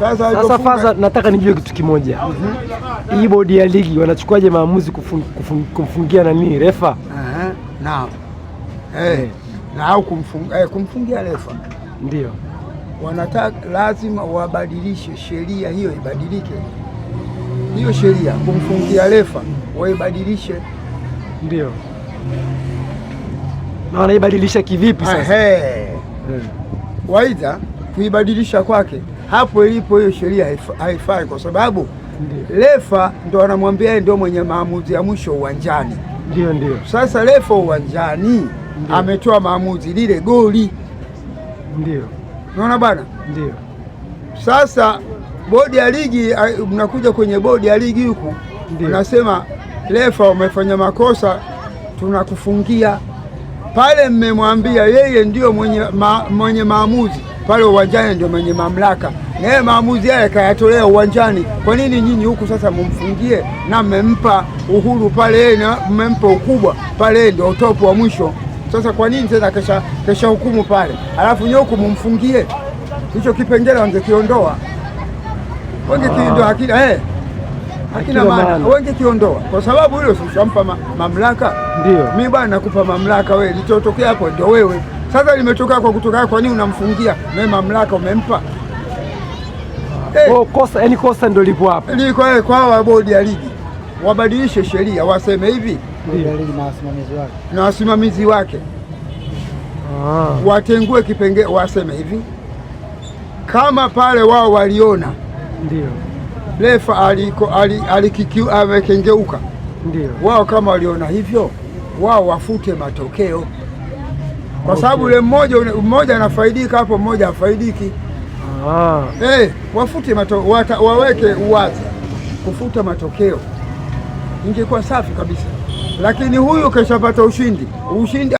Sasa Faza, nataka nijue kitu kimoja. Hii bodi ya ligi wanachukuaje maamuzi kumfungia nani refa? Au kumfungia refa? Ndio wanataka, lazima wabadilishe sheria hiyo, ibadilike hiyo sheria, kumfungia refa waibadilishe. Ndio. Na wanaibadilisha kivipi sasa? Waidha kuibadilisha kwake hapo ilipo hiyo sheria haifai, kwa sababu refa ndo anamwambia ndio mwenye maamuzi ya mwisho uwanjani. Ndio. Sasa refa uwanjani ametoa maamuzi lile goli. Ndio. Unaona bwana? Ndio. Sasa bodi ya ligi, mnakuja kwenye bodi ya ligi huku unasema refa umefanya makosa, tunakufungia. Pale mmemwambia yeye ndio mwenye maamuzi pale uwanjani, ndio mwenye mamlaka, na yeye maamuzi yale kayatolea uwanjani. Kwa nini nyinyi huku sasa mumfungie? Na mmempa uhuru pale yeye, na mmempa ukubwa pale yeye, ndio utopu wa mwisho. Sasa kwa nini tena kesha hukumu pale alafu nyoku mumfungie? Hicho kipengele wangekiondoa, wangekiondoa hakina maana, wangekiondoa kwa sababu hilo sishampa mamlaka. Ndio mimi bwana nakupa mamlaka wewe, litotokea hapo ndio wewe. Sasa limetokea kwa kutoka, kwa nini unamfungia? Wewe mamlaka umempa. Kosa ndio lipo hapo. Liko kwa bodi ya ligi wabadilishe sheria, waseme hivi na wasimamizi wake watengue kipengele, waseme hivi kama pale wao waliona ndio refa amekengeuka, ndio wao kama waliona hivyo, wao wafute matokeo, kwa sababu yule mmoja anafaidika hapo, mmoja hafaidiki. Wafute matokeo, waweke uwazi kufuta matokeo, ingekuwa safi kabisa. Lakini huyu keshapata ushindi